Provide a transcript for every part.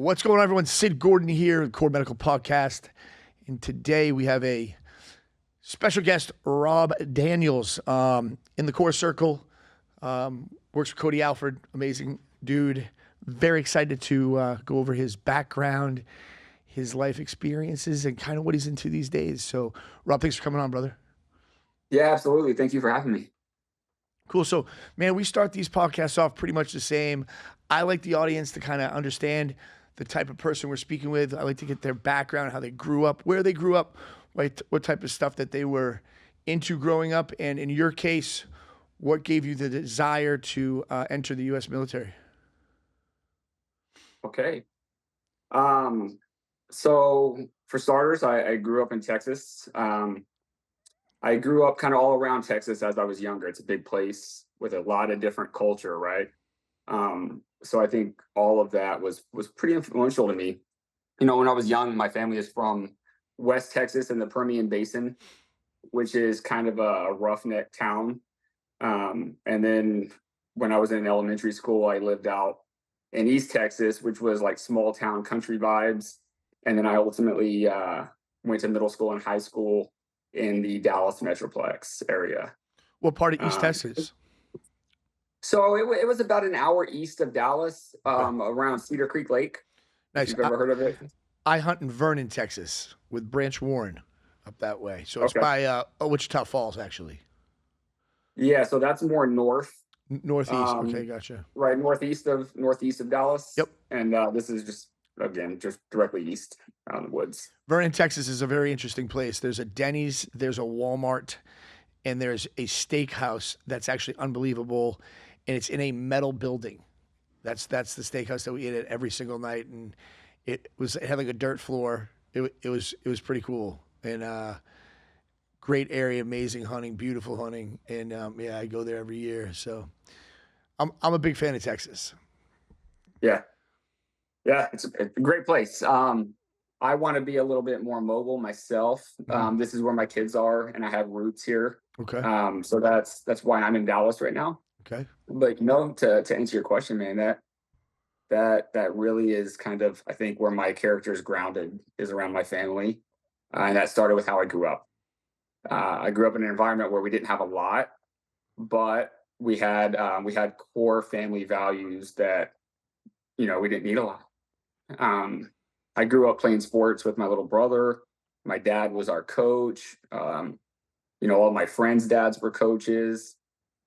What's going on, everyone? Sid Gordon here, Core Medical Podcast. And today we have a special guest, Rob Daniels, in the Core Circle. Works with Cody Alford, amazing dude. Very excited to go over his background, his life experiences, and kind of what he's into these days. So, Rob, thanks for coming on, brother. Yeah, absolutely. Thank you for having me. Cool. So, man, we start these podcasts off pretty much the same. I like the audience to kind of understand the type of person we're speaking with. I like to get their background, how they grew up, where they grew up, what type of stuff that they were into growing up. And in your case, what gave you the desire to enter the U.S. military? Okay. So for starters, I grew up in Texas. I grew up kind of all around Texas as I was younger. It's a big place with a lot of different culture, right? So I think all of that was pretty influential to me. You know, when I was young, my family is from West Texas in the Permian Basin, which is kind of a roughneck town. And then when I was in elementary school, I lived out in East Texas, which was like small town country vibes. And then I ultimately went to middle school and high school in the Dallas Metroplex area. What part of East Texas? So it was about an hour east of Dallas, around Cedar Creek Lake. Nice. If you've ever heard of it. I hunt in Vernon, Texas, with Branch Warren up that way. So it's Okay. by Wichita Falls, actually. Yeah, so that's more north. Northeast. Okay, gotcha. Right, northeast of Dallas. Yep. And this is just directly east out in the woods. Vernon, Texas is a very interesting place. There's a Denny's, there's a Walmart, and there's a steakhouse that's actually unbelievable, and it's in a metal building. That's the steakhouse that we ate at every single night, and it had like a dirt floor. It was pretty cool, and great area, amazing hunting, beautiful hunting, and I go there every year. So I'm a big fan of Texas. Yeah, it's a great place. I want to be a little bit more mobile myself. This is where my kids are, and I have roots here. Okay. So that's why I'm in Dallas right now. Okay. But to answer your question, man, that really is kind of, I think, where my character is grounded, is around my family, and that started with how I grew up. I grew up in an environment where we didn't have a lot, but we had core family values that, we didn't need a lot. I grew up playing sports with my little brother. My dad was our coach. All my friends' dads were coaches.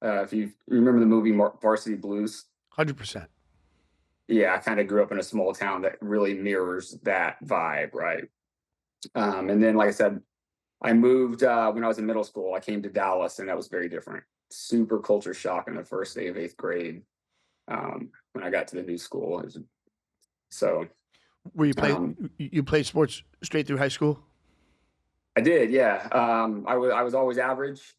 If you remember the movie Varsity Blues. 100%. Yeah, I kind of grew up in a small town that really mirrors that vibe, right? And then, like I said, I moved when I was in middle school. I came to Dallas, and that was very different. Super culture shock on the first day of 8th grade when I got to the new school. Were you played sports straight through high school? I did, yeah. I was always average.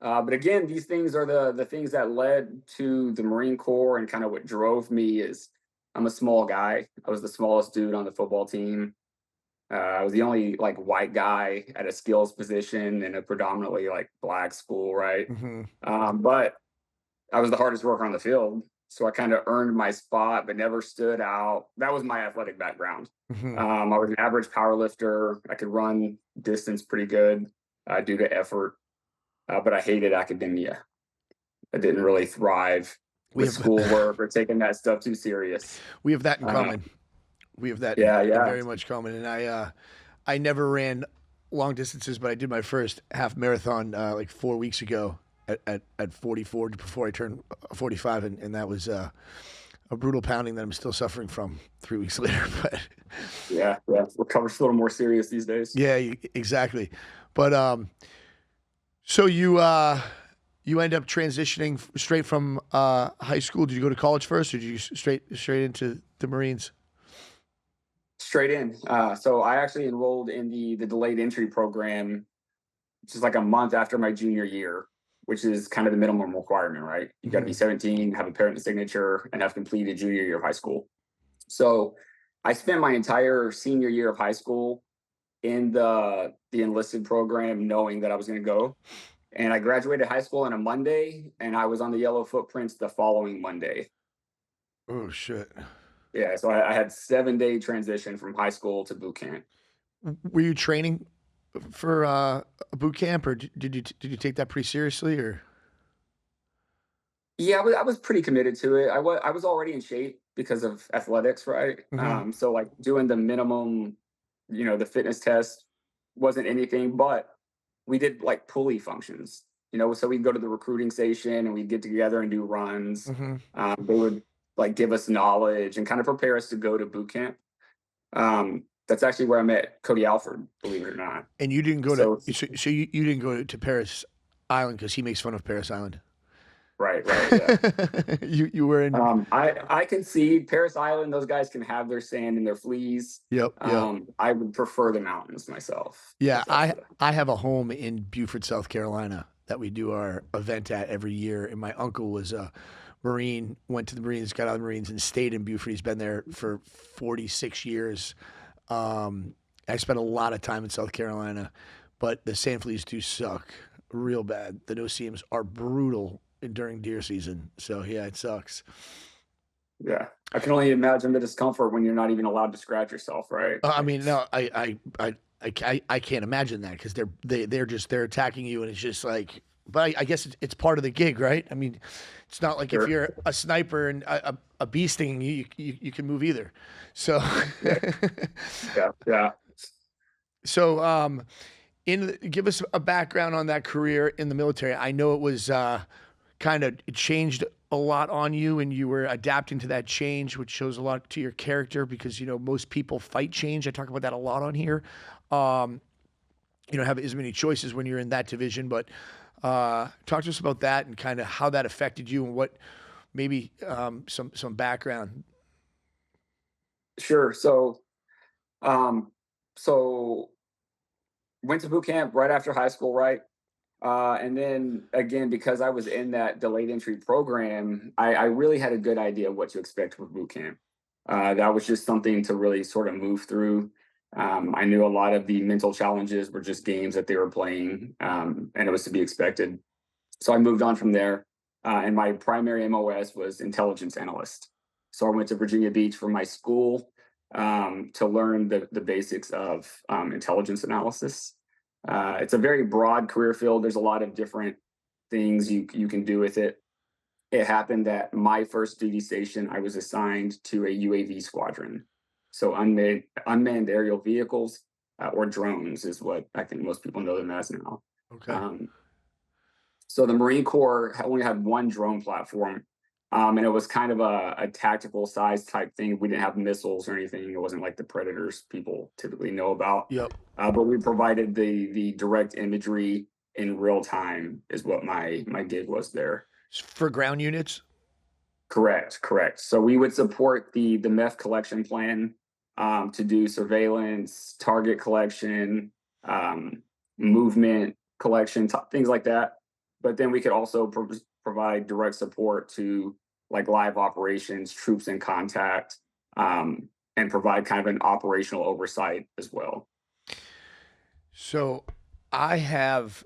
But again, these things are the things that led to the Marine Corps, and kind of what drove me is I'm a small guy. I was the smallest dude on the football team. I was the only white guy at a skills position in a predominantly black school, right? Mm-hmm. But I was the hardest worker on the field. So I kind of earned my spot, but never stood out. That was my athletic background. Mm-hmm. I was an average power lifter. I could run distance pretty good due to effort, but I hated academia. I didn't really thrive with schoolwork or taking that stuff too serious. We have that in common. We have that very much common. And I never ran long distances, but I did my first half marathon 4 weeks ago at 44 before I turned 45, and that was a brutal pounding that I'm still suffering from 3 weeks later. But yeah, recovery's a little more serious these days. Yeah, exactly. But so you end up transitioning straight from high school. Did you go to college first, or did you straight into the Marines? Straight in. So I actually enrolled in the delayed entry program just like a month after my junior year, which is kind of the minimum requirement, right? You got to be 17, have a parent signature, and have completed junior year of high school. So I spent my entire senior year of high school in the enlisted program, knowing that I was going to go. And I graduated high school on a Monday, and I was on the yellow footprints the following Monday. Oh, shit. Yeah, so I had 7-day transition from high school to boot camp. Were you training for a boot camp, or did you take that pretty seriously, or? Yeah, I was pretty committed to it. I was already in shape because of athletics, right? Hmm. So like doing the minimum, the fitness test wasn't anything, but we did like pulley functions, so we'd go to the recruiting station and we'd get together and do runs. Hmm. They would like give us knowledge and kind of prepare us to go to boot camp. That's actually where I met Cody Alford, believe it or not. And you didn't go to So so you didn't go to Paris Island because he makes fun of Paris Island. right, yeah. You were in. I concede Paris Island, those guys can have their sand and their fleas. Yep. I would prefer the mountains myself, Yeah, if that's the I have a home in Beaufort, South Carolina that we do our event at every year. And my uncle was a Marine, went to the Marines, got out of the Marines, and stayed in Beaufort. He's been there for 46 years. I spent a lot of time in South Carolina, but the sand fleas do suck real bad. The no-see-ums are brutal during deer season. So yeah, it sucks. yeah. I can only imagine the discomfort when you're not even allowed to scratch yourself, right? I mean, no, I can't imagine that because they're attacking you, and it's just like. But I guess it's part of the gig, right? I mean, it's not like if Sure. you're a sniper and a bee stinging you, you can move either. So, Yeah, yeah. so give us a background on that career in the military. I know it was kind of it changed a lot on you, and you were adapting to that change, which shows a lot to your character because most people fight change. I talk about that a lot on here. Um, you don't have as many choices when you're in that division, but talk to us about that and kind of how that affected you and what maybe some background. Sure. Um, so went to boot camp right after high school, right? And then again, because I was in that delayed entry program, I really had a good idea of what to expect with boot camp. That was just something to really sort of move through. I knew a lot of the mental challenges were just games that they were playing, and it was to be expected. So I moved on from there, and my primary MOS was intelligence analyst. So I went to Virginia Beach for my school to learn the basics of intelligence analysis. It's a very broad career field. There's a lot of different things you can do with it. It happened that my first duty station, I was assigned to a UAV squadron. So unmanned aerial vehicles or drones is what I think most people know them as now. Okay. Um, so the Marine Corps only had one drone platform, and it was kind of a tactical size type thing. We didn't have missiles or anything. It wasn't like the Predators people typically know about. Yep. But we provided the direct imagery in real time is what my gig was there. For ground units. Correct. So we would support the meth collection plan to do surveillance, target collection, um, movement collection, things like that. But then we could also provide direct support to like live operations, troops in contact, and provide kind of an operational oversight as well. So I have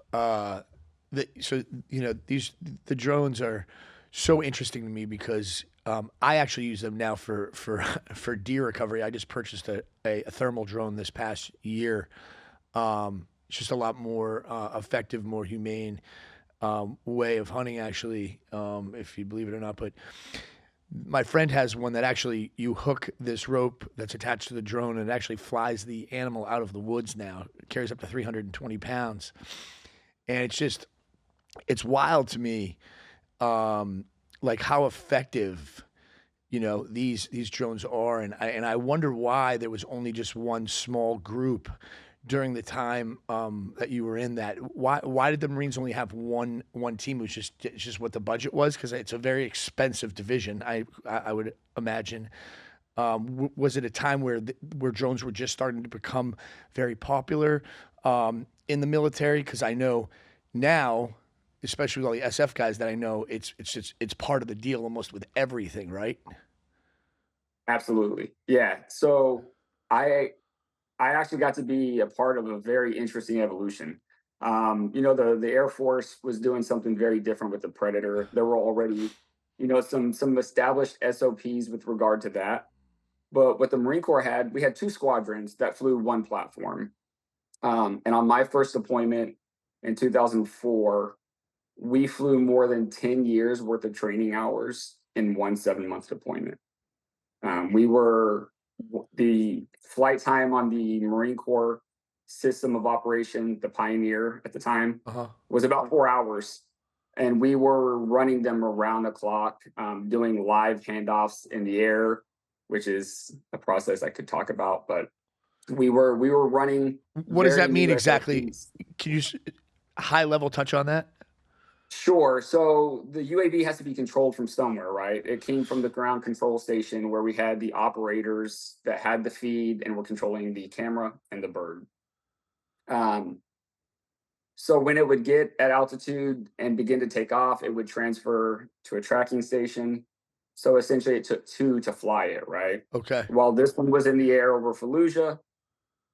these the drones are so interesting to me because I actually use them now for for deer recovery. I just purchased a thermal drone this past year. It's just a lot more effective, more humane way of hunting, actually, if you believe it or not. But my friend has one that actually you hook this rope that's attached to the drone and it actually flies the animal out of the woods now. It carries up to 320 pounds. And it's wild to me, like how effective, these drones are. And I wonder why there was only just one small group during the time that you were in that. Why did the Marines only have one team? It was just what the budget was because it's a very expensive division. I would imagine. Was it a time where drones were just starting to become very popular in the military? Because I know now, especially with all the SF guys that I know, it's part of the deal almost with everything, right? Absolutely, yeah. So I actually got to be a part of a very interesting evolution. The Air Force was doing something very different with the Predator. There were already, some established SOPs with regard to that. But what the Marine Corps had, we had two squadrons that flew one platform. And on my first deployment in 2004, we flew more than 10 years worth of training hours in one 7 month deployment. We were the flight time on the Marine Corps system of operation, the Pioneer at the time, Uh-huh. was about 4 hours. And we were running them around the clock, doing live handoffs in the air, which is a process I could talk about. But we were running What does very that mean new exactly? SOPs. Can you high level touch on that? Sure. So the UAV has to be controlled from somewhere, right? It came from the ground control station where we had the operators that had the feed and were controlling the camera and the bird. Um, so when it would get at altitude and begin to take off, it would transfer to a tracking station. So essentially, it took two to fly it, right? Okay. While this one was in the air over Fallujah,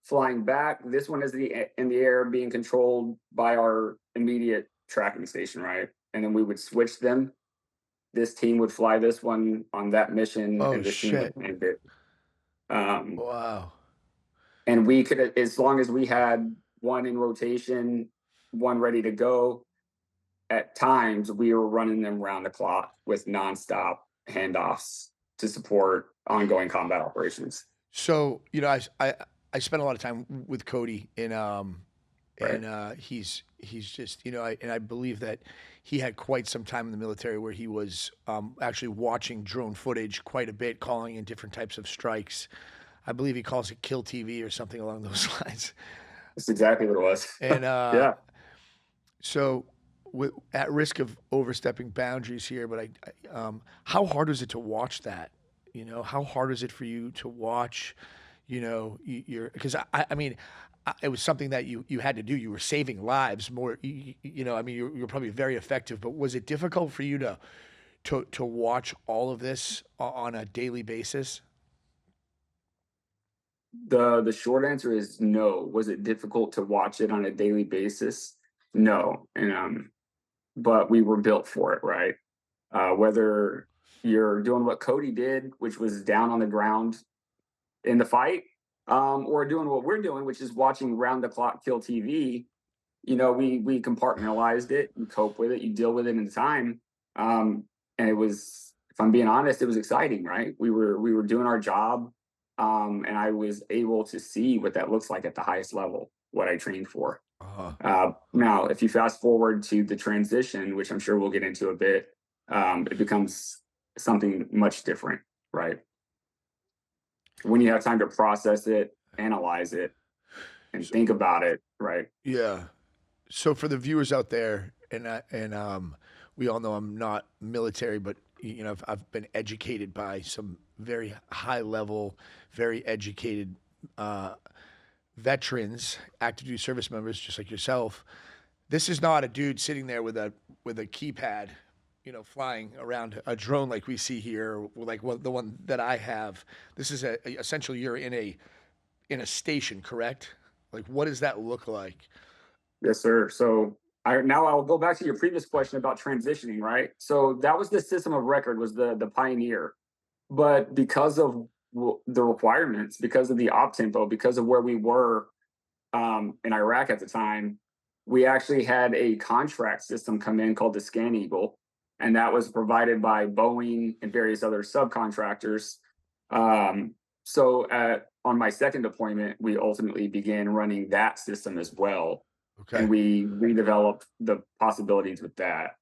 flying back, this one is in the air being controlled by our immediate tracking station, right? And then we would switch them. This team would fly this one on that mission, Oh and this team would shit. end it. Um, Wow. and we could, as long as we had one in rotation, one ready to go, at times we were running them round the clock with nonstop handoffs to support ongoing combat operations. So, I spent a lot of time with Cody Right. and he's just, and I believe that he had quite some time in the military where he was actually watching drone footage quite a bit, calling in different types of strikes. I believe he calls it kill TV or something along those lines. That's exactly what it was. And Yeah. so, at risk of overstepping boundaries here, but how hard was it to watch that? How hard is it for you to watch? You're because I mean, it was something that you had to do. You were saving lives more. I mean, you're probably very effective. But was it difficult for you to watch all of this on a daily basis? The short answer is no. Was it difficult to watch it on a daily basis? No. And but we were built for it, right? Whether you're doing what Cody did, which was down on the ground in the fight, or doing what we're doing, which is watching round the clock kill TV. We compartmentalized it, you cope with it, you deal with it in time. And it was, if I'm being honest, it was exciting, right? We were doing our job, and I was able to see what that looks like at the highest level, what I trained for. Uh, Now, if you fast forward to the transition, which I'm sure we'll get into a bit, it becomes something much different, right? When you have time to process it, analyze it, and so, think about it, right? yeah. So for the viewers out there, we all know I'm not military, but I've been educated by some very high level, very educated uh, veterans, active duty service members, just like yourself. This is not a dude sitting there with a keypad, flying around a drone like we see here, or like the one that I have. This is essentially you're in a station, correct? Like, what does that look like? Yes, sir. So I'll go back to your previous question about transitioning, right? So that was the system of record, was the Pioneer. But because of the requirements, because of the op tempo, because of where we were in Iraq at the time, we actually had a contract system come in called the Scan Eagle, and that was provided by Boeing and various other subcontractors. On my second deployment, we ultimately began running that system as well, Okay. and we redeveloped the possibilities with that.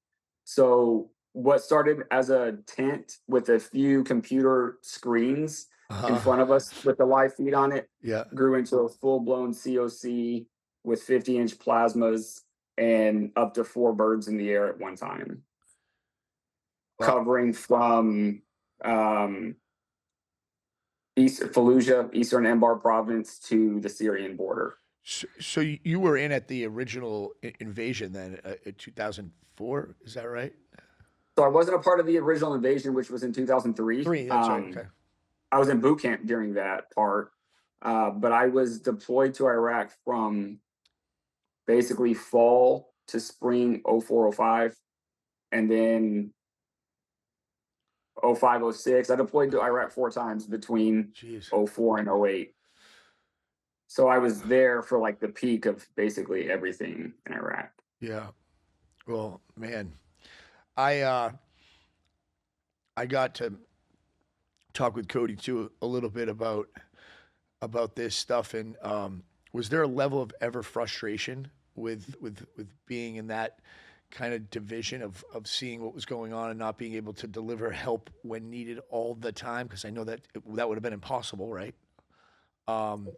So what started as a tent with a few computer screens in Uh, front of us with the live feed on it yeah. grew into a full-blown COC with 50-inch plasmas and up to four birds in the air at one time, Well, covering from East Fallujah, Eastern Anbar province to the Syrian border. so you were in at the original invasion then in 2004, is that right? So I wasn't a part of the original invasion, which was in 2003. Three, that's right. Okay. I was in boot camp during that part, but I was deployed to Iraq from basically fall to spring 0405, and then 05, '06. I deployed to Iraq 4 times between Jeez. '04 and '08. So I was there for like the peak of basically everything in Iraq. Yeah. Well, man, I uh I got to talk with Cody too a little bit about this stuff, and was there a level of ever frustration with being in that kind of division of seeing what was going on and not being able to deliver help when needed all the time? Because I know that that would have been impossible, right? Um,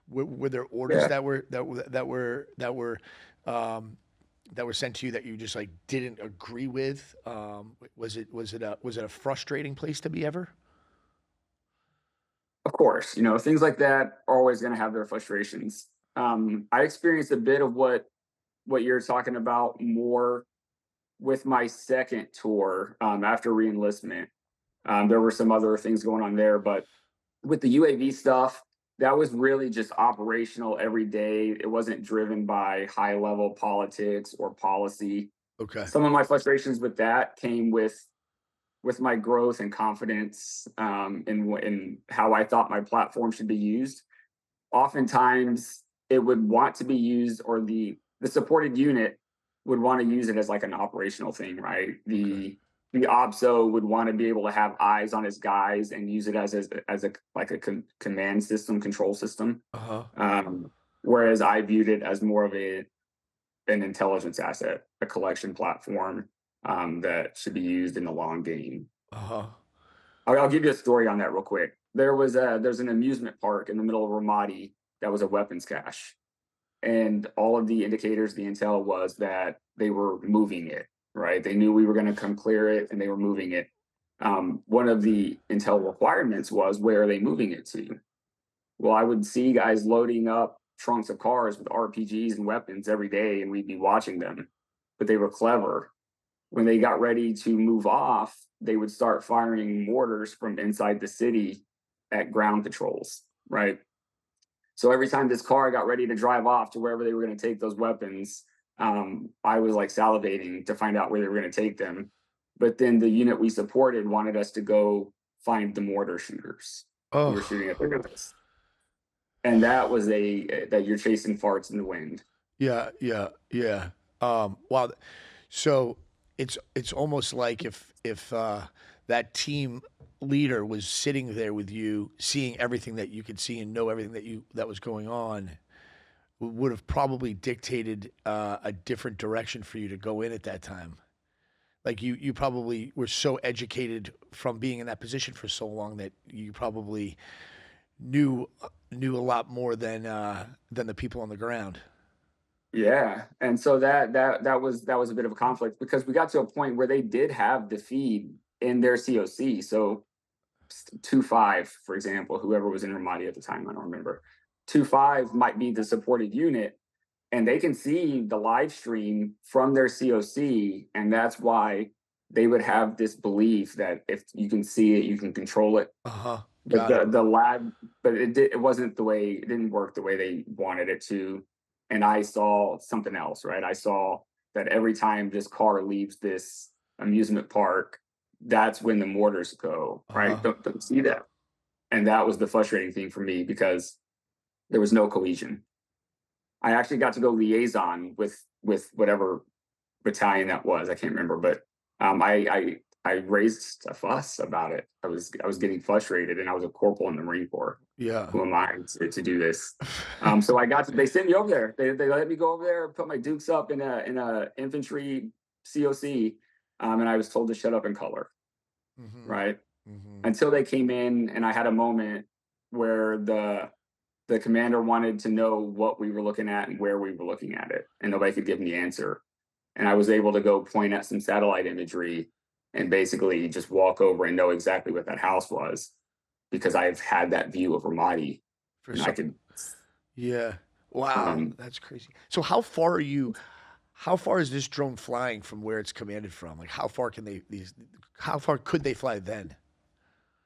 were there orders Yeah, that were sent to you that you just like didn't agree with? Was it a frustrating place to be ever? of course. Things like that are always going to have their frustrations. I experienced a bit of what you're talking about more with my second tour after reenlistment. There were some other things going on there, but with the UAV stuff, that was really just operational every day. It wasn't driven by high level politics or policy. Okay. Some of my frustrations with that came with my growth and confidence in how I thought my platform should be used. Oftentimes, it would want to be used, or the supported unit would want to use it as like an operational thing, right? Okay. The OPSO would want to be able to have eyes on his guys and use it as a like a command system, control system. Uh huh. Um, Whereas I viewed it as more of an intelligence asset, a collection platform that should be used in the long game. Uh huh. I'll give you a story on that real quick. There's an amusement park in the middle of Ramadi that was a weapons cache, and all of the indicators, the intel was that they were moving it. Right, they knew we were going to come clear it, and they were moving it. One of the intel requirements was, where are they moving it to? Well, I would see guys loading up trunks of cars with RPGs and weapons every day, and we'd be watching them. But they were clever. When they got ready to move off, they would start firing mortars from inside the city at ground patrols, right? So every time this car got ready to drive off to wherever they were going to take those weapons, I was like salivating to find out where they were going to take them. But then the unit we supported wanted us to go find the mortar shooters who were shooting Oh. at the guys. And that was that you're chasing farts in the wind. Yeah. Yeah. Yeah. Wow. So it's almost like if that team leader was sitting there with you, seeing everything that you could see and know everything that was going on, would have probably dictated a different direction for you to go in at that time. Like you probably were so educated from being in that position for so long that you probably knew a lot more than the people on the ground. Yeah, and so that was a bit of a conflict because we got to a point where they did have the feed in their COC. So 2-5, for example, whoever was in Ramadi at the time, I don't remember. 2-5 might be the supported unit, and they can see the live stream from their COC, and that's why they would have this belief that if you can see it, you can control it. Uh huh. But Got it. the lab, but it wasn't the way, it didn't work the way they wanted it to. And I saw something else, right? I saw that every time this car leaves this amusement park, that's when the mortars go, Uh right? huh. Don't see that. And that was the frustrating thing for me because there was no cohesion. I actually got to go liaison with whatever battalion that was. I can't remember, but I raised a fuss about it. I was getting frustrated, and I was a corporal in the Marine Corps. Yeah. Who am I to do this? So they sent me over there. They let me go over there, put my dukes up in a infantry COC, and I was told to shut up and color. Mm-hmm. Right, Mm-hmm. until they came in, and I had a moment where the commander wanted to know what we were looking at and where we were looking at it, and nobody could give me the answer. And I was able to go point at some satellite imagery and basically just walk over and know exactly what that house was because I've had that view of Ramadi, For and I some. could. Yeah. Wow. Um, That's crazy. So how far are you? How far is this drone flying from where it's commanded from? Like how far can they these? How far could they fly then?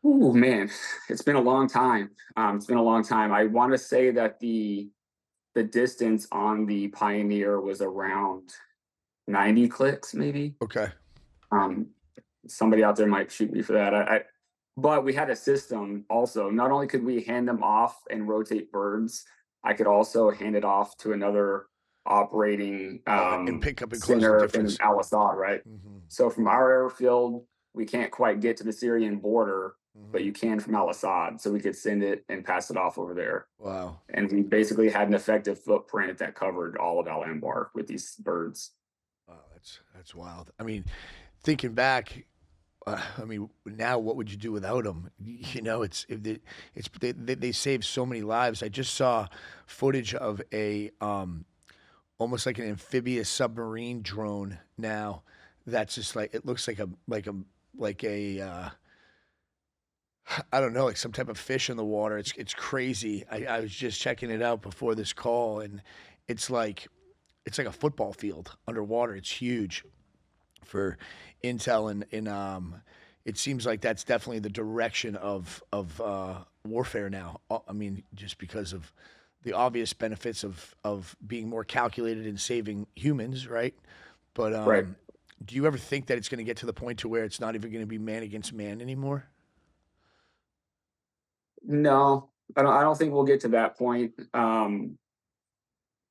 oh man, it's been a long time. It's been a long time. I want to say that the distance on the Pioneer was around 90 clicks, maybe. Okay. Um, somebody out there might shoot me for that. But we had a system also. Not only could we hand them off and rotate birds, I could also hand it off to another operating And pick up and close the center in difference. Al Assad, right? Hmm. So from our airfield, we can't quite get to the Syrian border, but Hmm. you can from Al Assad. So we could send it and pass it off over there. Wow. And we basically had an effective footprint that covered all of Al Anbar with these birds. Wow, that's wild. I mean, thinking back, I mean, now what would you do without them? You know, they save so many lives. I just saw footage of a almost like an amphibious submarine drone now. That's just like it looks like a I don't know, like some type of fish in the water. It's crazy. I was just checking it out before this call, and it's like it's like a football field underwater. It's huge for intel and it seems like that's definitely the direction of warfare now. I mean, just because of the obvious benefits of being more calculated and saving humans, right? But Right. do you ever think that it's going to get to the point to where it's not even going to be man against man anymore? No, I don't think we'll get to that point.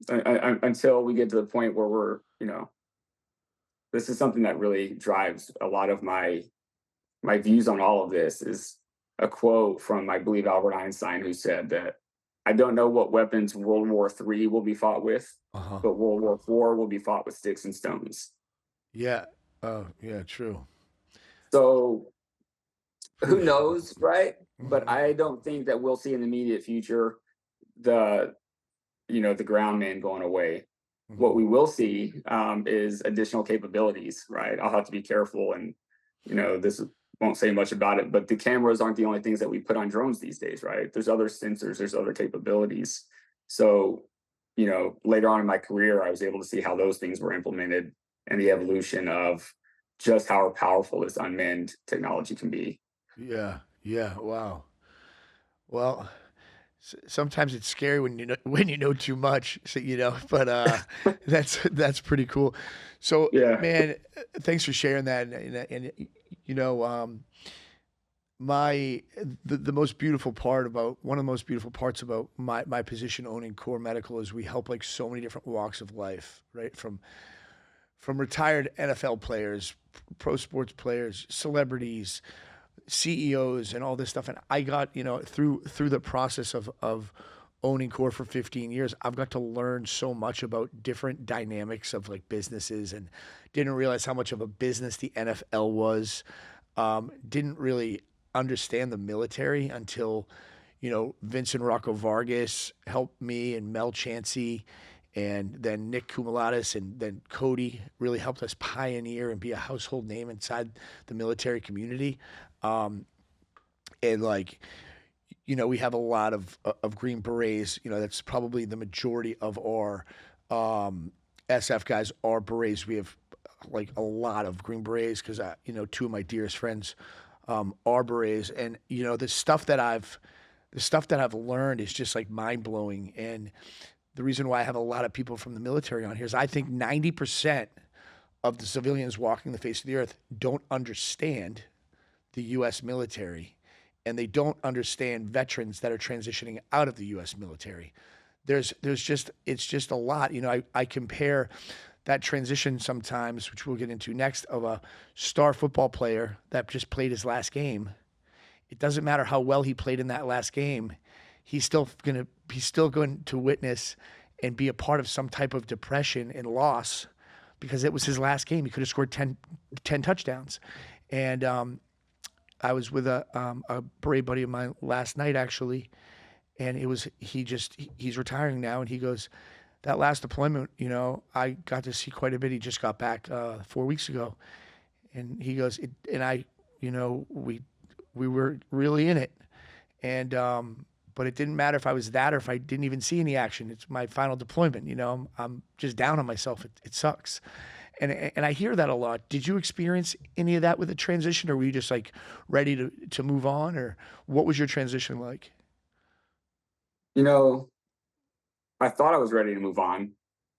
Until we get to the point where we're, this is something that really drives a lot of my views on all of this is a quote from, I believe, Albert Einstein, who said that I don't know what weapons World War III will be fought with, Uh huh. but World War IV will be fought with sticks and stones. Yeah. Oh, yeah. True. So who Oof. knows, right? But Hmm. I don't think that we'll see in the immediate future the the ground man going away. What Hmm. we will see is additional capabilities, right? I'll have to be careful, and this won't say much about it, but the cameras aren't the only things that we put on drones these days, right? There's other sensors, there's other capabilities. So, later on in my career, I was able to see how those things were implemented and the evolution of just how powerful this unmanned technology can be. Yeah. Yeah. Wow. Well, sometimes it's scary when you know when you know too much, so, but that's pretty cool. So, Yeah. man, thanks for sharing that. And you know, my the most beautiful part about one of the most beautiful parts about my position owning Core Medical is we help like so many different walks of life, right? From retired NFL players, pro sports players, celebrities, CEOs and all this stuff. And I got, through the process of owning Core for 15 years, I've got to learn so much about different dynamics of like businesses and didn't realize how much of a business the NFL was. Didn't really understand the military until, Vincent Rocco Vargas helped me and Mel Chansey and then Nick Kumalatis and then Cody really helped us pioneer and be a household name inside the military community. Um, and like, we have a lot of Green Berets. That's probably the majority of our SF guys are Berets. We have like a lot of Green Berets because two of my dearest friends are Berets, and the stuff that I've learned is just like mind blowing. And the reason why I have a lot of people from the military on here is I think 90% of the civilians walking the face of the earth don't understand the U.S. military, and they don't understand veterans that are transitioning out of the U.S. military. There's just it's just a lot. I compare that transition sometimes, which we'll get into next, of a star football player that just played his last game. It doesn't matter how well he played in that last game. He's still going to witness and be a part of some type of depression and loss because it was his last game. He could have scored 10 touchdowns. And I was with a brave buddy of mine last night actually, and he's retiring now, and he goes, that last deployment, I got to see quite a bit. He just got back 4 weeks ago, and he goes, and I, we were really in it, and but it didn't matter if I was that or if I didn't even see any action. It's my final deployment. I'm just down on myself. It sucks. And I hear that a lot. Did you experience any of that with the transition, or were you just like ready to move on, or what was your transition like? You know, I thought I was ready to move on.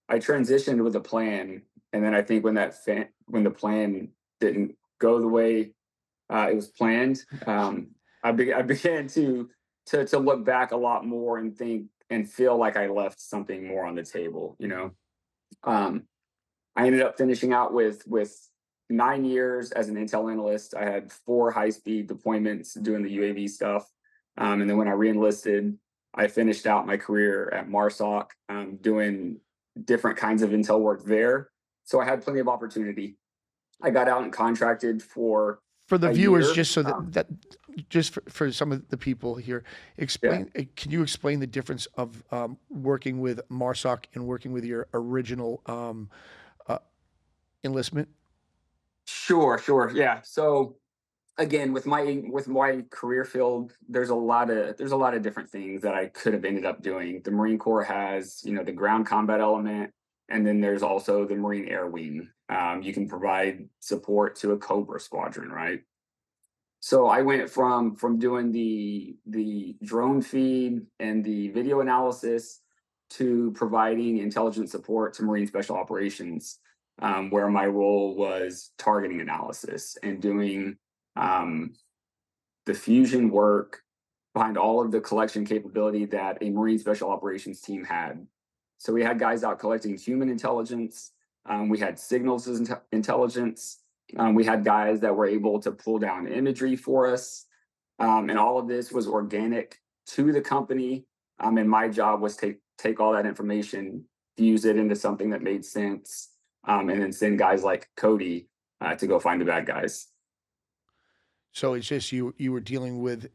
I transitioned with a plan, and then I think when the plan didn't go the way it was planned. I began to look back a lot more and think and feel like I left something more on the table. Um, I ended up finishing out with 9 years as an Intel analyst. I had 4 high-speed deployments doing the UAV stuff, and then when I reenlisted, I finished out my career at MARSOC, doing different kinds of Intel work there. So I had plenty of opportunity. I got out and contracted for For the a viewers, year. just so that just for some of the people here, Yeah, can you explain the difference of working with MARSOC and working with your original uh, enlistment? sure, yeah. So again, with my career field, there's a lot of different things that I could have ended up doing. The Marine Corps has, the ground combat element, and then there's also the Marine Air Wing. You can provide support to a Cobra squadron, right? So I went from doing the drone feed and the video analysis to providing intelligence support to Marine Special Operations, where my role was targeting analysis and doing um, the fusion work behind all of the collection capability that a Marine Special Operations team had. So we had guys out collecting human intelligence. We had signals intelligence. We had guys that were able to pull down imagery for us. And all of this was organic to the company. And my job was to take all that information, fuse it into something that made sense, and then send guys like Cody to go find the bad guys. So it's just you were dealing with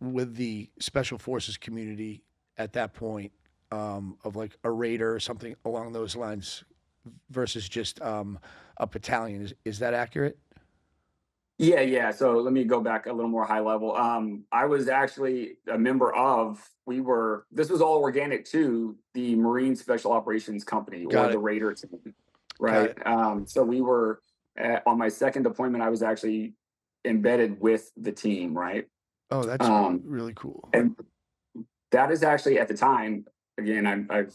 with the special forces community at that point, of like a raider or something along those lines versus just a battalion. Is that accurate? Yeah. So let me go back a little more high level. I was actually a member of, this was all organic to the Marine Special Operations Company or Got the it. Raider team, Got right? it. So we were, on my second deployment, I was actually embedded with the team, right? Oh, that's Um, really cool. and that is actually at the time, again, I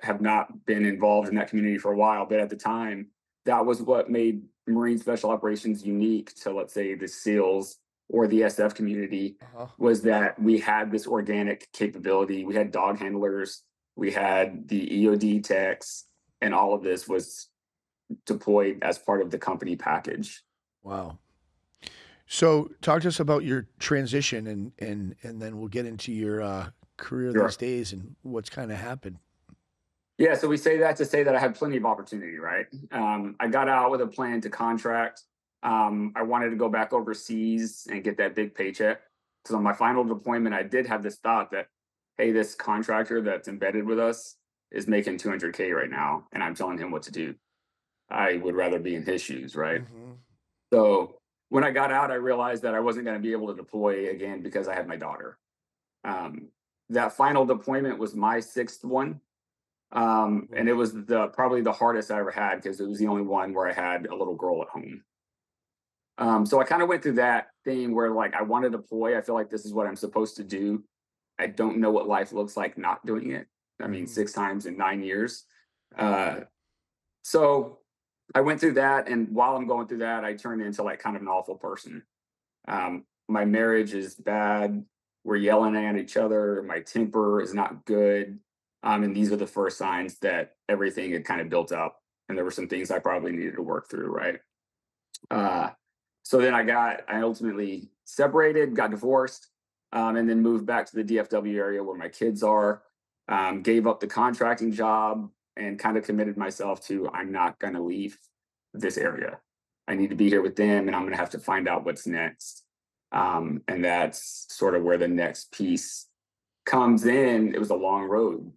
have not been involved in that community for a while, but at the time, that was what made Marine Special Operations unique to, let's say, the SEALs or the SF community, Uh-huh. was that we had this organic capability. We had dog handlers, we had the EOD techs, and all of this was deployed as part of the company package. Wow. So talk to us about your transition and then we'll get into your career these Sure. days and what's kind of happened. Yeah, so we say that to say that I had plenty of opportunity, right? I got out with a plan to contract. I wanted to go back overseas and get that big paycheck. Because on my final deployment, I did have this thought that, hey, this contractor that's embedded with us is making 200K right now, and I'm telling him what to do. I would rather be in his shoes, right? Hmm. So when I got out, I realized that I wasn't going to be able to deploy again because I had my daughter. Um, that final deployment was my sixth one, and it was probably the hardest I ever had because it was the only one where I had a little girl at home. So I kind of went through that thing where, like, I want to deploy. I feel like this is what I'm supposed to do. I don't know what life looks like not doing it. I mean, Hmm. 6 times in 9 years. Uh, so I went through that, and while I'm going through that, I turned into like kind of an awful person. My marriage is bad. We're yelling at each other. My temper is not good. And these are the first signs that everything had kind of built up, and there were some things I probably needed to work through, right? Uh, so then I ultimately separated, got divorced, and then moved back to the DFW area where my kids are. Gave up the contracting job and kind of committed myself to, I'm not going to leave this area. I need to be here with them, and I'm going to have to find out what's next. And that's sort of where the next piece comes in. It was a long road.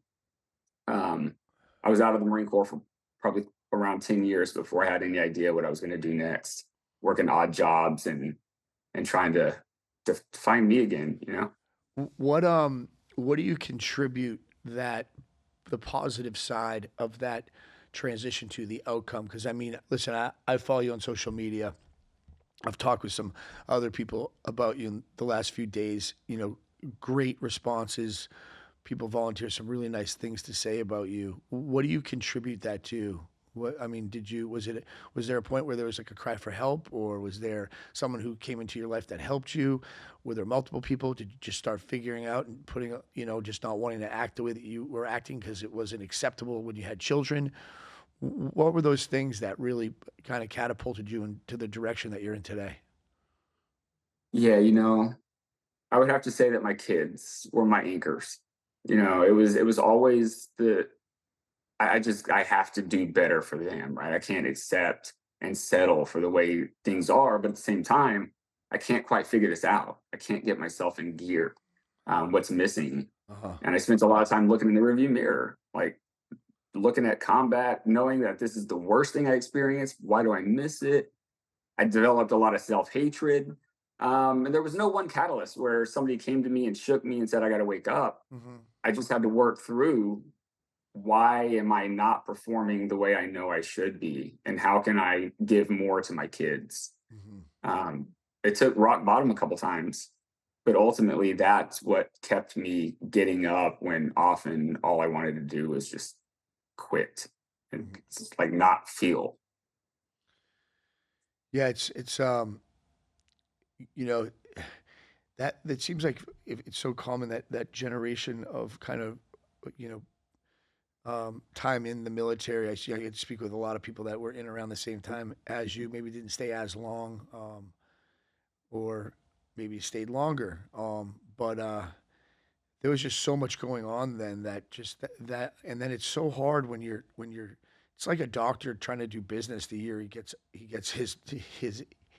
Um, I was out of the Marine Corps for probably around 10 years before I had any idea what I was going to do next, working odd jobs and trying to find me again. What do you contribute that the positive side of that transition to the outcome? Because I mean, listen, I follow you on social media. I've talked with some other people about you in the last few days. Great responses. People volunteer some really nice things to say about you. What do you contribute that to? What I mean, was there a point where there was like a cry for help, or was there someone who came into your life that helped you? Were there multiple people? Did you just start figuring out and putting, just not wanting to act the way that you were acting because it wasn't acceptable when you had children? What were those things that really kind of catapulted you into the direction that you're in today? Yeah, I would have to say that my kids were my anchors. It was always I have to do better for them, right? I can't accept and settle for the way things are, but at the same time, I can't quite figure this out. I can't get myself in gear. What's missing? Uh-huh. And I spent a lot of time looking in the rearview mirror, like looking at combat, knowing that this is the worst thing I experienced. Why do I miss it? I developed a lot of self hatred. And there was no one catalyst where somebody came to me and shook me and said, I got to wake up. Hmm. I just had to work through, why am I not performing the way I know I should be? And how can I give more to my kids? Hmm. Um, it took rock bottom a couple times, but ultimately that's what kept me getting up when often all I wanted to do was just quit and Hmm. just like not feel. Yeah, it's you know, that seems like if it's so common that that generation of kind of, you know, time in the military. I get to speak with a lot of people that were in around the same time as you, maybe didn't stay as long, or maybe stayed longer. But there was just so much going on then that just and then it's so hard when you're, it's like a doctor trying to do business the year he gets his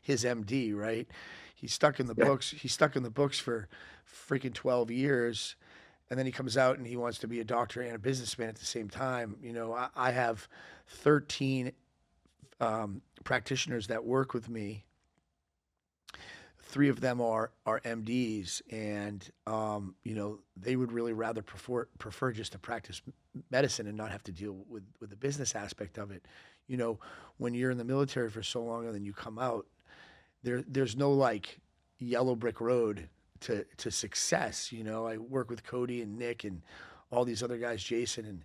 MD, right? Yeah. He's stuck in the books for freaking 12 years, and then he comes out and he wants to be a doctor and a businessman at the same time. I have 13 practitioners that work with me. Three of them are MDs, and they would really rather prefer just to practice medicine and not have to deal with the business aspect of it. You know, when you're in the military for so long and then you come out, there's no like yellow brick road to success. I work with Cody and Nick and all these other guys, Jason,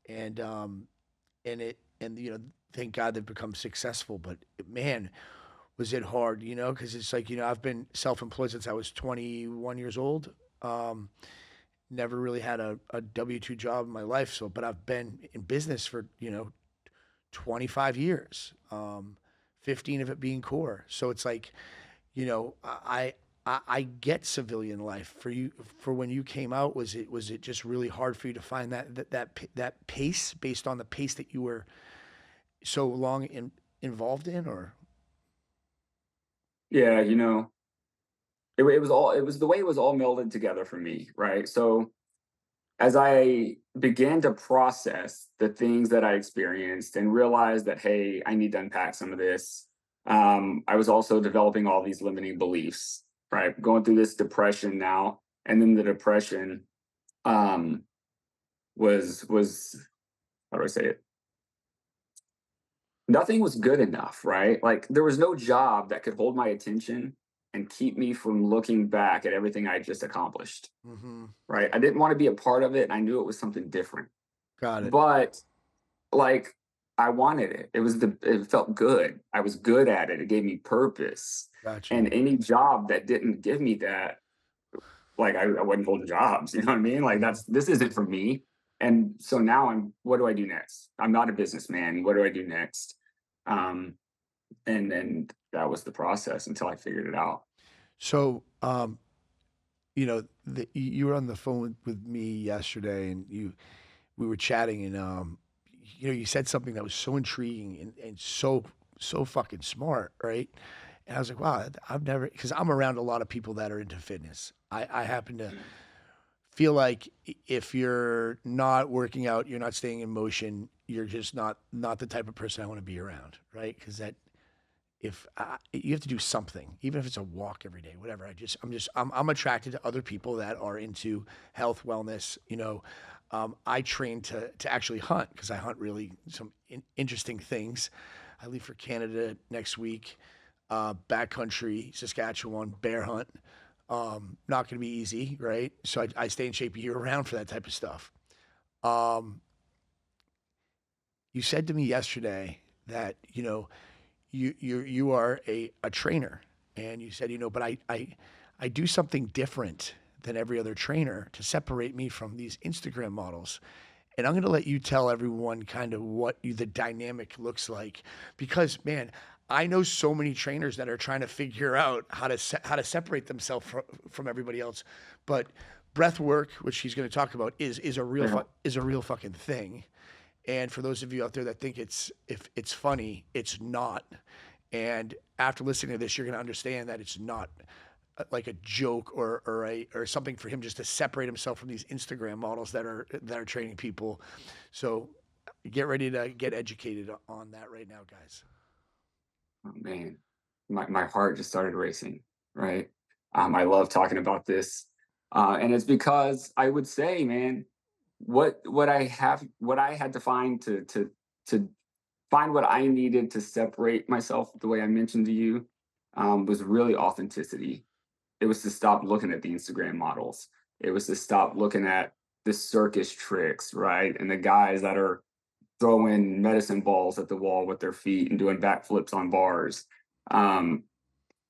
and thank God they've become successful. But man, was it hard, because it's like, I've been self-employed since I was 21 years old. Um, Never really had a W-2 job in my life. But I've been in business for, 25 years, 15 of it being core. So it's like, I get civilian life for you. For when you came out, was it just really hard for you to find that pace based on the pace that you were so long involved in, or? Yeah. It was the way it was all melded together for me, right? So as I began to process the things that I experienced and realized that, hey, I need to unpack some of this, I was also developing all these limiting beliefs, right? Going through this depression now, and then the depression um, was how do I say it? Nothing was good enough, right? Like there was no job that could hold my attention and keep me from looking back at everything I just accomplished, Mm-hmm. right? I didn't want to be a part of it. And I knew it was something different, Got it. but like I wanted it. It felt good. I was good at it. It gave me purpose. Gotcha. And any job that didn't give me that, like I wasn't holding jobs. You know what I mean? Like Mhm. this isn't for me. And so now what do I do next? I'm not a businessman. What do I do next? Um, and then that was the process until I figured it out. So, you were on the phone with me yesterday, and we were chatting, and you said something that was so intriguing and so fucking smart, right? And I was like, wow, I've never, because I'm around a lot of people that are into fitness. I happen to feel like if you're not working out, you're not staying in motion, you're just not the type of person I want to be around, right? Because that if you have to do something, even if it's a walk every day, whatever. I'm attracted to other people that are into health, wellness. I train to actually hunt because I hunt really some interesting things. I leave for Canada next week, backcountry, Saskatchewan, bear hunt. Not going to be easy, right? So I stay in shape year round for that type of stuff. Um, You said to me yesterday that, you are a trainer, and you said, but I do something different than every other trainer to separate me from these Instagram models. And I'm going to let you tell everyone kind of what the dynamic looks like, because man, I know so many trainers that are trying to figure out how to separate themselves from everybody else. But breath work, which he's going to talk about, is a real Yeah. is a real fucking thing. And for those of you out there that think if it's funny, it's not. And after listening to this, you're going to understand that it's not like a joke or something for him just to separate himself from these Instagram models that are training people. So get ready to get educated on that right now, guys. Oh, man, my heart just started racing, right? I love talking about this, and it's because I would say, man, what I had to find to find what I needed to separate myself the way I mentioned to you, was really authenticity. It was to stop looking at the Instagram models. It was to stop looking at the circus tricks, right? And the guys that are throwing medicine balls at the wall with their feet and doing backflips on bars. Um,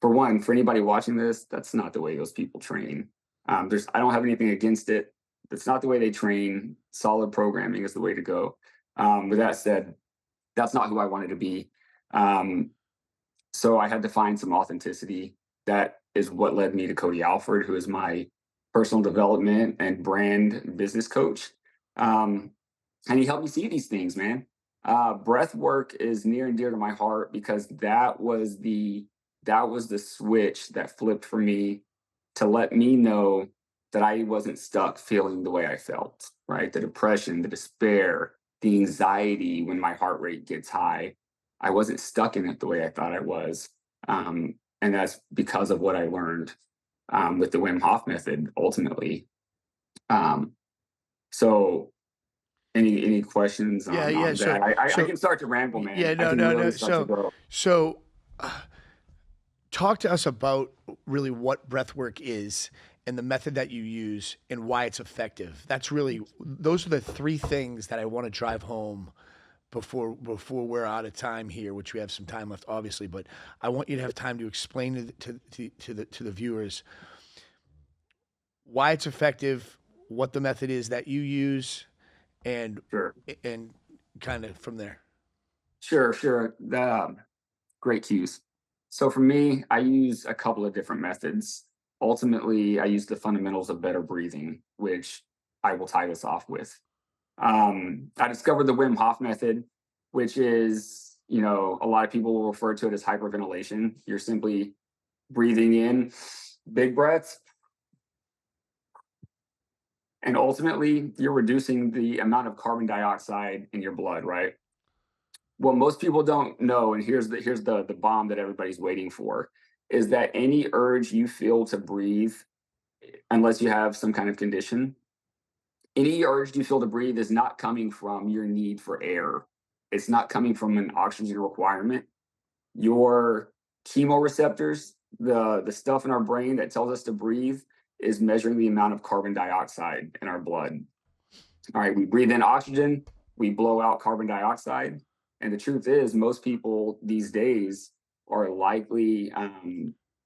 for one, for anybody watching this, that's not the way those people train. I don't have anything against it. That's not the way they train. Solid programming is the way to go. With that said, that's not who I wanted to be. Um, so I had to find some authenticity. That is what led me to Cody Alford, who is my personal development and brand business coach. Um, and he helped me see these things, man. Breath work is near and dear to my heart because that was the switch that flipped for me to let me know that I wasn't stuck feeling the way I felt, right? The depression, the despair, the anxiety when my heart rate gets high. I wasn't stuck in it the way I thought I was. And that's because of what I learned with the Wim Hof method ultimately. Um, so any questions Yeah, yeah. on So that? I so can start to ramble, man. yeah, I no, can no, really no. start to go. So uh, talk to us about really what breath work is and the method that you use and why it's effective. Those are the three things that I want to drive home before we're out of time here, which we have some time left, obviously. But I want you to have time to explain to the viewers why it's effective, what the method is that you use, and Sure, and kind of from there. sure. Great cues. So for me, I use a couple of different methods. Ultimately, I use the fundamentals of better breathing, which I will tie this off with. I discovered the Wim Hof method, which is, a lot of people will refer to it as hyperventilation. You're simply breathing in big breaths, and ultimately, you're reducing the amount of carbon dioxide in your blood, right? What most people don't know, and here's the bomb that everybody's waiting for, is that any urge you feel to breathe, unless you have some kind of condition, any urge you feel to breathe is not coming from your need for air. It's not coming from an oxygen requirement. Your chemoreceptors, the stuff in our brain that tells us to breathe, is measuring the amount of carbon dioxide in our blood. All right, we breathe in oxygen, we blow out carbon dioxide. And the truth is, most people these days are likely,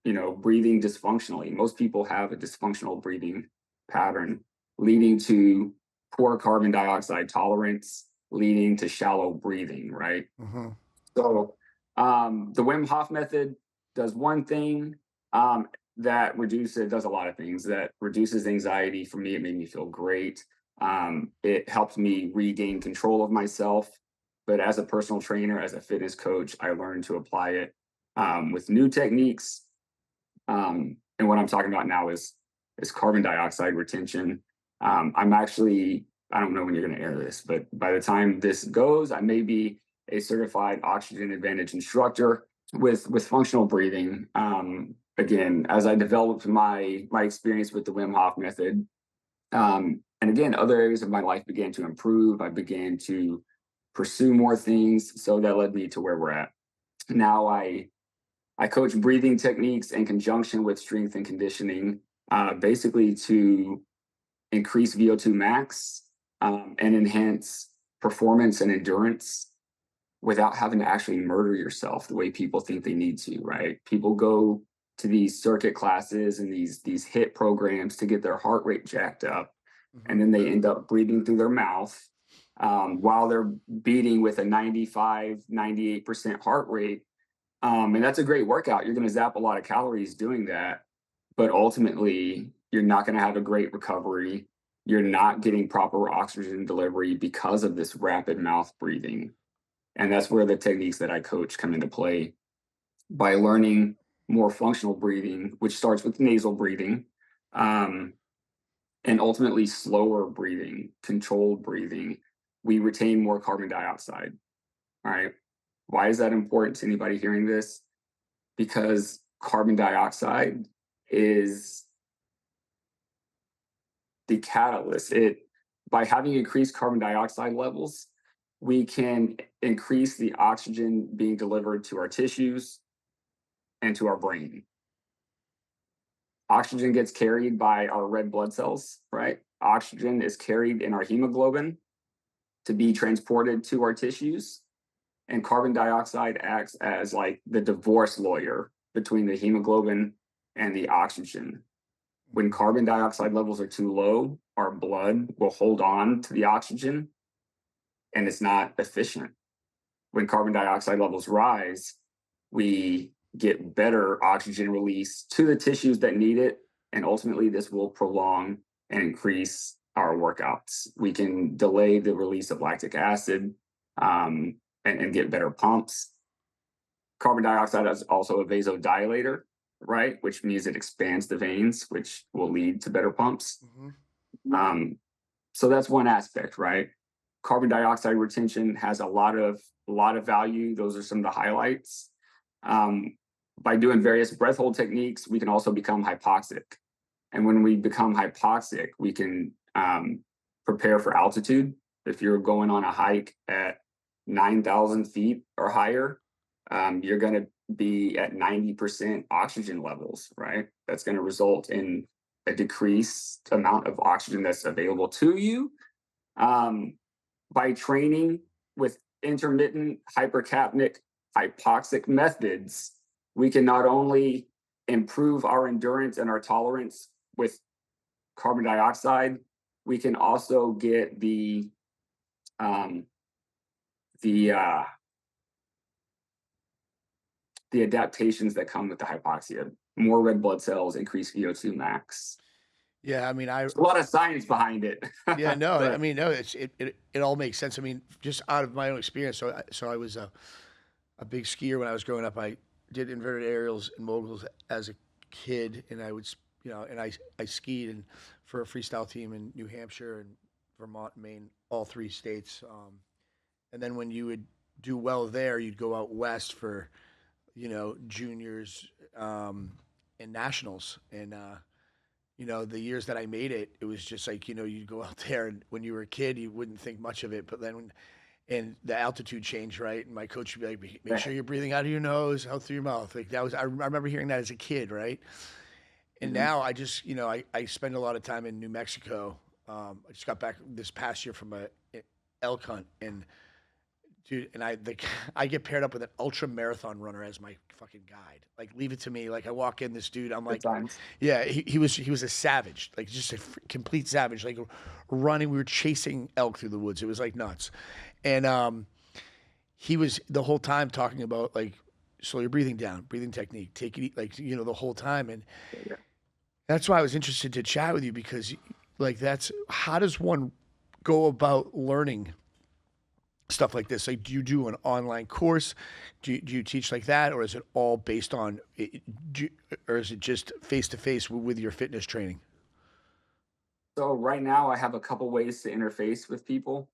breathing dysfunctionally. Most people have a dysfunctional breathing pattern, leading to poor carbon dioxide tolerance, leading to shallow breathing, right? Mm-hmm. So, the Wim Hof method does one thing, does a lot of things that reduces anxiety. For me, it made me feel great. It helped me regain control of myself. But as a personal trainer, as a fitness coach, I learned to apply it with new techniques. And what I'm talking about now is carbon dioxide retention. I'm actually, I don't know when you're going to air this, but by the time this goes, I may be a certified oxygen advantage instructor with functional breathing. Again, as I developed my experience with the Wim Hof method, and again, other areas of my life began to improve. I began to pursue more things, so that led me to where we're at now. I coach breathing techniques in conjunction with strength and conditioning, basically to increase VO2 max and enhance performance and endurance without having to actually murder yourself the way people think they need to, right? People go to these circuit classes and these hit programs to get their heart rate jacked up, and Hmm. then they end up breathing through their mouth while they're beating with a 95, 98% heart rate. And that's a great workout. You're going to zap a lot of calories doing that, but ultimately, you're not going to have a great recovery. You're not getting proper oxygen delivery because of this rapid mouth breathing. And that's where the techniques that I coach come into play by learning more functional breathing, which starts with nasal breathing, um, and ultimately slower breathing, controlled breathing. We retain more carbon dioxide. All right. Why is that important to anybody hearing this? Because carbon dioxide is the catalyst. It By having increased carbon dioxide levels, we can increase the oxygen being delivered to our tissues and to our brain. Oxygen gets carried by our red blood cells, right? Oxygen is carried in our hemoglobin to be transported to our tissues, and carbon dioxide acts as like the divorce lawyer between the hemoglobin and the oxygen. When carbon dioxide levels are too low, our blood will hold on to the oxygen and it's not efficient. When carbon dioxide levels rise, we get better oxygen release to the tissues that need it. And ultimately, this will prolong and increase our workouts. We can delay the release of lactic acid and get better pumps. Carbon dioxide is also a vasodilator, right? Which means it expands the veins, which will lead to better pumps. Hmm. Um, so that's one aspect, right? Carbon dioxide retention has a lot of value. Those are some of the highlights. Um, by doing various breath hold techniques, we can also become hypoxic. And when we become hypoxic, we can prepare for altitude. If you're going on a hike at 9,000 feet or higher, you're going to be at 90% oxygen levels, right? That's going to result in a decreased amount of oxygen that's available to you. Um, by training with intermittent hypercapnic hypoxic methods, we can not only improve our endurance and our tolerance with carbon dioxide, we can also get um, the uh, the adaptations that come with the hypoxia. More red blood cells, increased VO2 max. Yeah, I mean, There's a lot of science behind it. yeah, no, I But mean, no, it all makes sense. I mean, just out of my own experience. So I was a big skier when I was growing up. I did inverted aerials and moguls as a kid, and and I skied for a freestyle team in New Hampshire and Vermont, Maine, all three states. And then when you would do well there, you'd go out west for juniors and nationals. And the years that I made it, it was just like you'd go out there, and when you were a kid, you wouldn't think much of it, but then and the altitude changed, right? And my coach would be like, "Make sure you're breathing out of your nose, out through your mouth." Like that was, I remember hearing that as a kid, right? And Mhm. now I just, I spend a lot of time in New Mexico. I just got back this past year from a elk hunt, and dude, and I get paired up with an ultra marathon runner as my fucking guide. Like, leave it to me. Like, I walk in, this dude, I'm Good like, times. yeah, he was a savage, like just a complete savage, like running. We were chasing elk through the woods. It was like nuts, and he was the whole time talking about like slow your breathing down, breathing technique, take it like the whole time, and Yeah. that's why I was interested to chat with you because like that's how does one go about learning stuff like this? Like, do you do an online course? Do you teach like that, or is it all based on, or is it just face to face with your fitness training? So right now I have a couple ways to interface with people.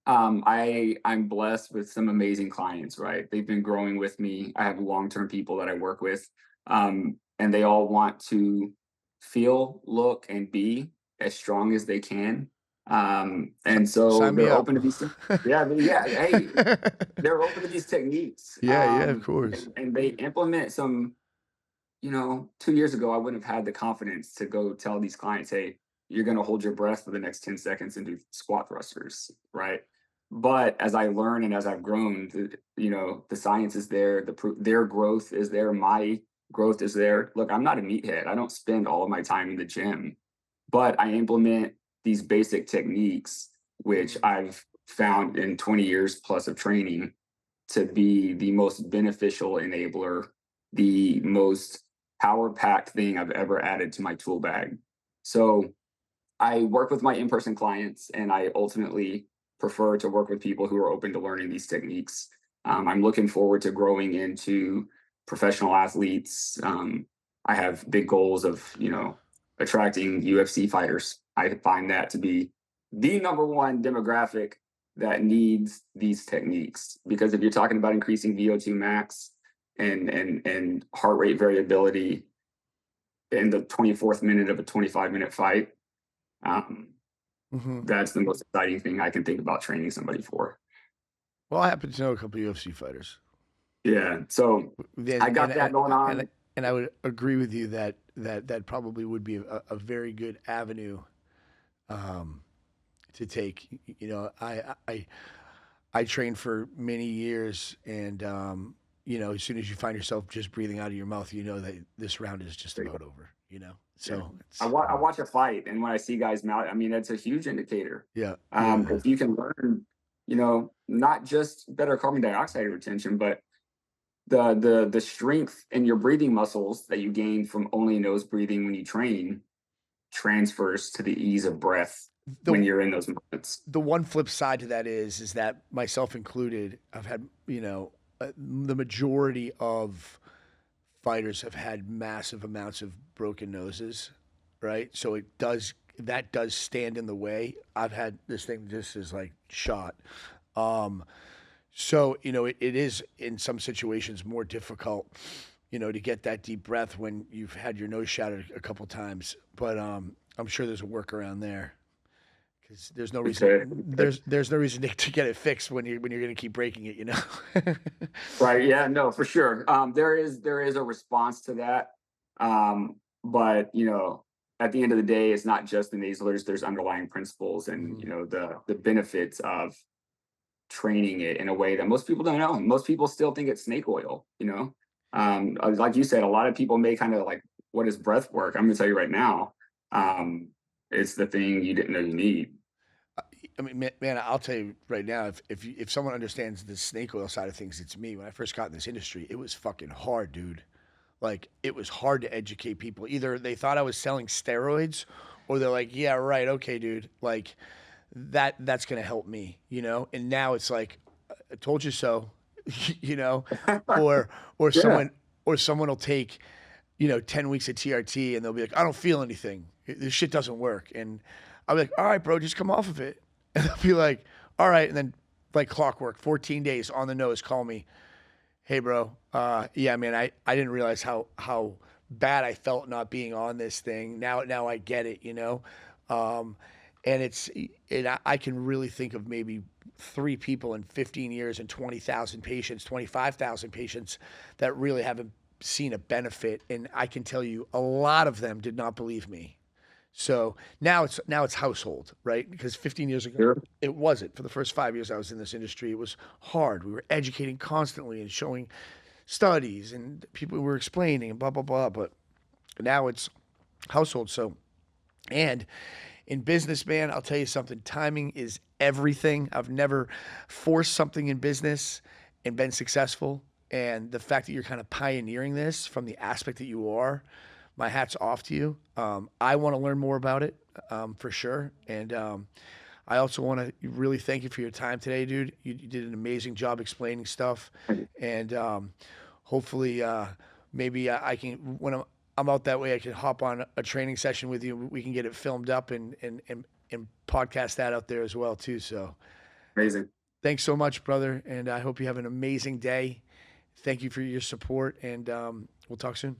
I'm blessed with some amazing clients, right? They've been growing with me. I have long-term people that I work with, and they all want to feel, look, and be as strong as they can. And so Sign me they're up. open to these. Yeah, yeah. Hey, they're open to these techniques, Yeah, yeah, of course. and they implement some. 2 years ago, I wouldn't have had the confidence to go tell these clients, "Hey, you're going to hold your breath for the next 10 seconds and do squat thrusters," right? But as I learn and as I've grown, the science is there, their growth is there, my growth is there. Look, I'm not a meathead. I don't spend all of my time in the gym, but I implement these basic techniques, which Mhm. I've found in 20 years plus of training to be the most beneficial enabler, the most power packed thing I've ever added to my tool bag. So I work with my in-person clients, and I ultimately prefer to work with people who are open to learning these techniques. I'm looking forward to growing into professional athletes. I have big goals of, attracting UFC fighters. I find that to be the number one demographic that needs these techniques, because if you're talking about increasing VO2 max and heart rate variability in the 24th minute of a 25-minute fight, um, Mhm. that's the most exciting thing I can think about training somebody for. Well, I happen to know a couple UFC fighters. Yeah, so Then I got that going on. and I would agree with you that that probably would be a very good avenue um, to take. You know, I trained for many years, and as soon as you find yourself just breathing out of your mouth, you know that this round is just about over. Yeah. So I, it's I watch a fight, and when I see guys mount, I mean, that's a huge indicator. yeah, yeah. If you can learn, not just better carbon dioxide retention, but the strength in your breathing muscles that you gain from only nose breathing when you train transfers to the ease of breath The when you're in those moments. the one flip side to that is that myself included, I've had the majority of fighters have had massive amounts of broken noses, right? So that does stand in the way. I've had this thing just is like shot. Um, so it is in some situations more difficult, to get that deep breath when you've had your nose shattered a couple times. But I'm sure there's a workaround there because there's no reason Okay. there's no reason to get it fixed when you're going to keep breaking it. Right. Yeah. No, for sure. There is a response to that, but at the end of the day, it's not just the nasalers. There's underlying principles, and Mhm. the benefits of training it in a way that most people don't know. Most people still think it's snake oil. Like you said, a lot of people may kind of like, what is breath work? I'm going to tell you right now. Um, it's the thing you didn't know you need. I mean, man, I'll tell you right now, if someone understands the snake oil side of things, it's me. When I first got in this industry, it was fucking hard, dude. Like it was hard to educate people. Either they thought I was selling steroids, or they're like, "Yeah, right, okay, dude." Like that's gonna help me, And now it's like, "I told you so," you know, or or Yeah. someone or someone will take 10 weeks of TRT and they'll be like, I don't feel anything. This shit doesn't work. And I'll be like, all right, bro, just come off of it. And they'll be like, all right. And then, like clockwork, 14 days on the nose, call me. Hey, bro. Yeah, man, I didn't realize how bad I felt not being on this thing. Now I get it. Um, and I can really think of maybe three people in 15 years and 20,000 patients, 25,000 patients that really haven't seen a benefit. And I can tell you a lot of them did not believe me. So now it's household, right? Because 15 years ago Sure. it wasn't. For the first 5 years I was in this industry, it was hard. We were educating constantly and showing studies and people were explaining and blah blah blah. But now it's household. So and in business, man, I'll tell you something. Timing is everything. I've never forced something in business and been successful. And the fact that you're kind of pioneering this from the aspect that you are, my hat's off to you. I want to learn more about it for sure. And I also want to really thank you for your time today, dude. You did an amazing job explaining stuff. And hopefully, maybe I can, when I'm out that way, I can hop on a training session with you. We can get it filmed up and podcast that out there as well too. So Amazing. thanks so much, brother, and I hope you have an amazing day. Thank you for your support, and we'll talk soon.